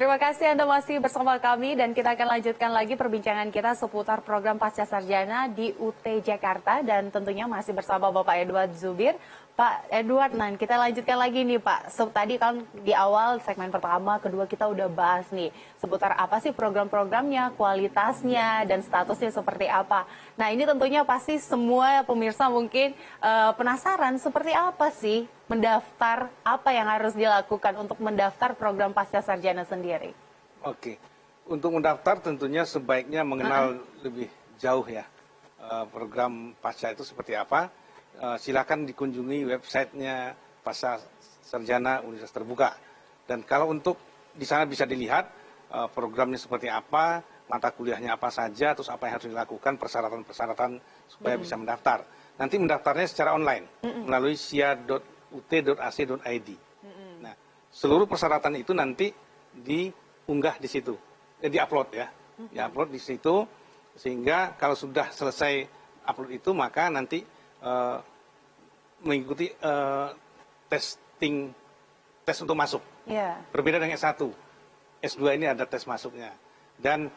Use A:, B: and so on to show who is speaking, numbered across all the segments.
A: Terima kasih Anda masih bersama kami dan kita akan lanjutkan lagi perbincangan kita seputar program Pasca Sarjana di UT Jakarta dan tentunya masih bersama Bapak Edward Zubir. Pak Edward, nah kita lanjutkan lagi nih Pak. Tadi kan di awal segmen pertama, kedua kita udah bahas nih seputar apa sih program-programnya, kualitasnya, dan statusnya seperti apa. Nah ini tentunya pasti semua pemirsa mungkin penasaran seperti apa sih mendaftar, apa yang harus dilakukan untuk mendaftar program Pasca Sarjana sendiri?
B: Oke, untuk mendaftar tentunya sebaiknya mengenal lebih jauh ya program Pasca itu seperti apa. Silakan dikunjungi websitenya Pasca Sarjana Universitas Terbuka. Dan kalau untuk di sana bisa dilihat programnya seperti apa, mata kuliahnya apa saja, terus apa yang harus dilakukan, persyaratan-persyaratan supaya bisa mendaftar. Nanti mendaftarnya secara online melalui sia.ut.ac.id. Nah, seluruh persyaratan itu nanti diunggah di situ, diupload ya, diupload di situ, sehingga kalau sudah selesai upload itu maka nanti mengikuti tes untuk masuk. Berbeda dengan S1, S2 ini ada tes masuknya dan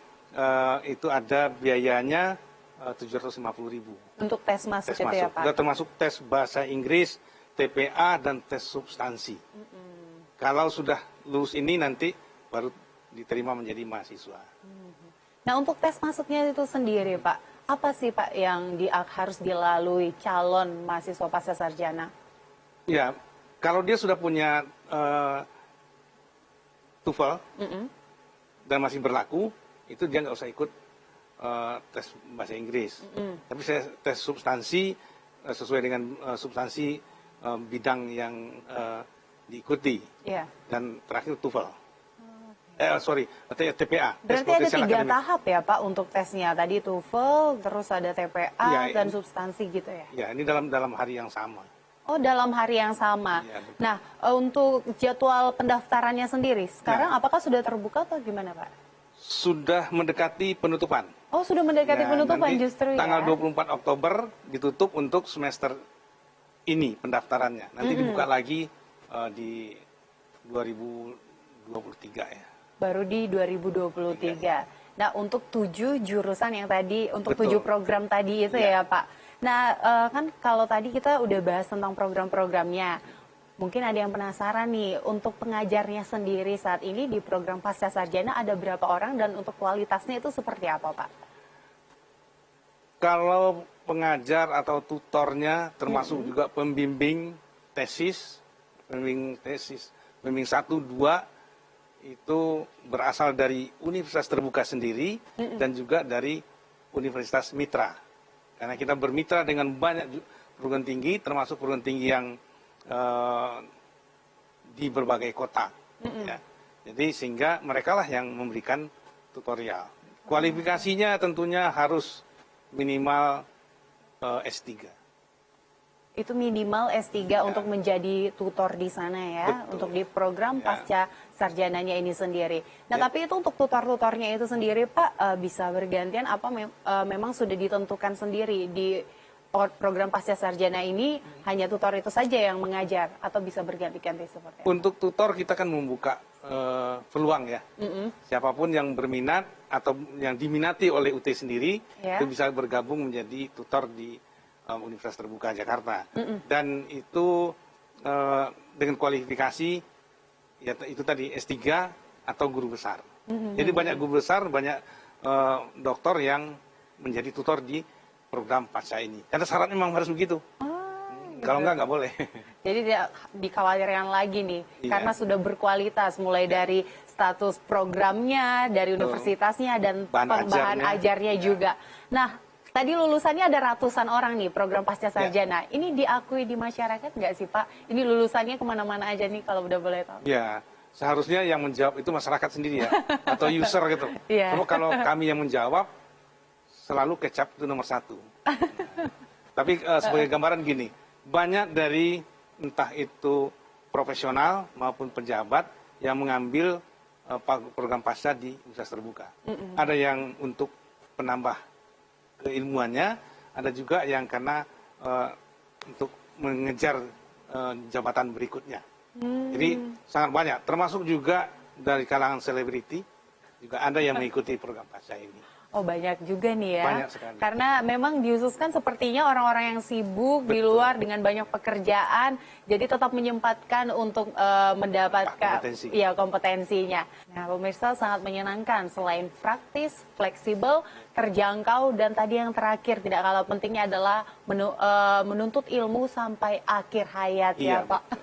B: itu ada biayanya 750.000
A: untuk tes masuk itu ya Pak?
B: Sudah termasuk tes bahasa Inggris, TPA dan tes substansi. Kalau sudah lulus ini nanti baru diterima menjadi mahasiswa.
A: Nah untuk tes masuknya itu sendiri Pak, apa sih Pak yang harus dilalui calon mahasiswa pasca sarjana?
B: Ya, kalau dia sudah punya TOEFL dan masih berlaku, itu dia nggak usah ikut tes bahasa Inggris. Tapi saya tes substansi sesuai dengan substansi bidang yang diikuti. Dan terakhir TOEFL. TPA.
A: Berarti ada 3 tahap ya Pak untuk tesnya. Tadi TOEFL, terus ada TPA dan substansi gitu ya?
B: Ya, ini dalam hari yang sama.
A: Oh, dalam hari yang sama. Ya, nah, untuk jadwal pendaftarannya sendiri, sekarang apakah sudah terbuka atau gimana Pak?
B: Sudah mendekati penutupan.
A: Oh, sudah mendekati penutupan justru ya?
B: Tanggal 24 Oktober ditutup untuk semester ini pendaftarannya. Nanti dibuka lagi di 2023 ya.
A: Baru di 2023. Nah, untuk 7 jurusan yang tadi, untuk 7 program tadi itu ya Pak. Nah, kan kalau tadi kita udah bahas tentang program-programnya. Mungkin ada yang penasaran nih, untuk pengajarnya sendiri saat ini di program Pasca Sarjana ada berapa orang dan untuk kualitasnya itu seperti apa Pak?
B: Kalau pengajar atau tutornya termasuk juga pembimbing tesis, pembimbing 1, 2, itu berasal dari Universitas Terbuka sendiri dan juga dari Universitas Mitra. Karena kita bermitra dengan banyak perguruan tinggi, termasuk perguruan tinggi yang di berbagai kota. Ya. Jadi sehingga mereka lah yang memberikan tutorial. Kualifikasinya tentunya harus minimal S3.
A: Itu minimal S3 untuk menjadi tutor di sana ya, untuk di program pasca sarjananya ini sendiri. Nah, tapi itu untuk tutor-tutornya itu sendiri Pak, bisa bergantian apa memang sudah ditentukan sendiri di program pasca sarjana ini hanya tutor itu saja yang mengajar atau bisa berganti-ganti seperti itu?
B: Untuk tutor kita kan membuka peluang ya. Siapapun yang berminat atau yang diminati oleh UT sendiri itu bisa bergabung menjadi tutor di Universitas Terbuka Jakarta. Dan itu dengan kualifikasi ya itu tadi S3 atau guru besar. Jadi banyak guru besar, banyak doktor yang menjadi tutor di program pasca ini. Karena syaratnya memang harus begitu. Kalau nggak boleh.
A: Jadi tidak dikhawatirkan lagi nih, karena sudah berkualitas mulai dari status programnya, dari universitasnya dan bahan ajarnya juga. Nah, tadi lulusannya ada ratusan orang nih program pasca sarjana. Ini diakui di masyarakat nggak sih Pak? Ini lulusannya kemana-mana aja nih kalau udah boleh tahu.
B: Ya, seharusnya yang menjawab itu masyarakat sendiri ya, atau user gitu. Cuma kalau kami yang menjawab, selalu kecap itu nomor 1. Tapi sebagai gambaran gini, banyak dari entah itu profesional maupun pejabat yang mengambil program pasca di Universitas Terbuka. Ada yang untuk penambah keilmuannya, ada juga yang karena untuk mengejar jabatan berikutnya. Jadi sangat banyak, termasuk juga dari kalangan selebriti juga ada yang mengikuti program pasca ini.
A: Oh banyak juga nih ya.
B: Banyak sekali.
A: Karena memang diususkan sepertinya orang-orang yang sibuk di luar dengan banyak pekerjaan, jadi tetap menyempatkan untuk mendapatkan kompetensinya. Nah pemirsa, sangat menyenangkan, selain praktis, fleksibel, terjangkau, dan tadi yang terakhir tidak kalah pentingnya adalah menuntut ilmu sampai akhir hayat ya Pak.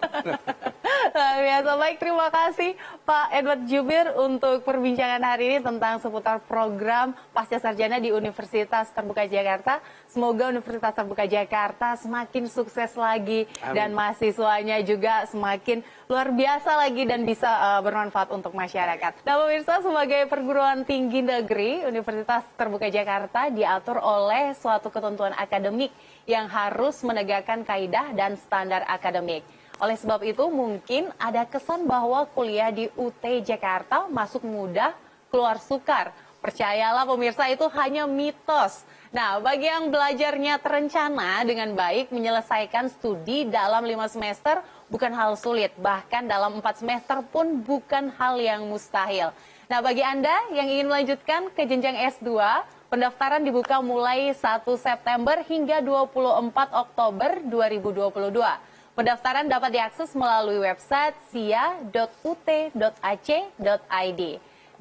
A: Biasa, baik, terima kasih Pak Edward Zubir untuk perbincangan hari ini tentang seputar program Pasca Sarjana di Universitas Terbuka Jakarta. Semoga Universitas Terbuka Jakarta semakin sukses lagi. Amin. Dan mahasiswanya juga semakin luar biasa lagi dan bisa bermanfaat untuk masyarakat. Nah pemirsa, sebagai perguruan tinggi negeri, Universitas Terbuka Jakarta diatur oleh suatu ketentuan akademik yang harus menegakkan kaidah dan standar akademik. Oleh sebab itu mungkin ada kesan bahwa kuliah di UT Jakarta masuk mudah, keluar sukar. Percayalah pemirsa, itu hanya mitos. Nah, bagi yang belajarnya terencana dengan baik, menyelesaikan studi dalam 5 semester bukan hal sulit. Bahkan dalam 4 semester pun bukan hal yang mustahil. Nah, bagi Anda yang ingin melanjutkan ke jenjang S2, pendaftaran dibuka mulai 1 September hingga 24 Oktober 2022. Pendaftaran dapat diakses melalui website sia.ut.ac.id.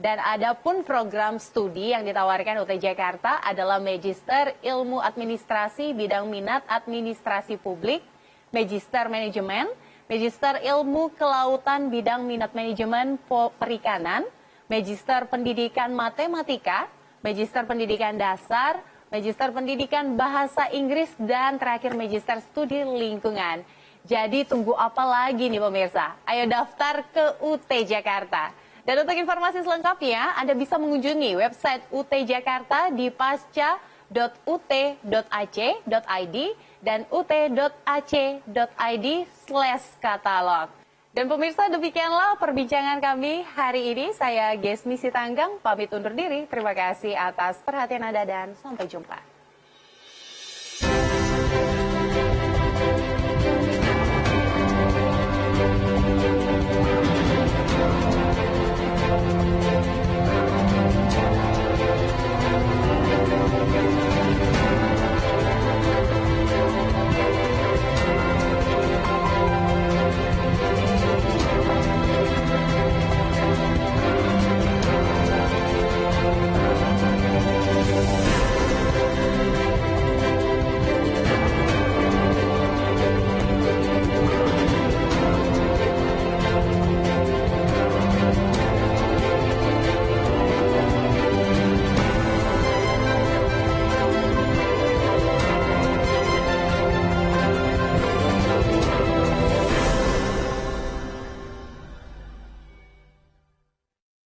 A: Dan ada pun program studi yang ditawarkan UT Jakarta adalah Magister Ilmu Administrasi bidang minat Administrasi Publik, Magister Manajemen, Magister Ilmu Kelautan bidang minat Manajemen Perikanan, Magister Pendidikan Matematika, Magister Pendidikan Dasar, Magister Pendidikan Bahasa Inggris, dan terakhir Magister Studi Lingkungan. Jadi tunggu apa lagi nih pemirsa? Ayo daftar ke UT Jakarta. Dan untuk informasi selengkapnya, Anda bisa mengunjungi website UT Jakarta di pasca.ut.ac.id dan ut.ac.id/katalog. Dan pemirsa, demikianlah perbincangan kami hari ini. Saya Gesmi Sitanggang, pamit undur diri. Terima kasih atas perhatian Anda dan sampai jumpa.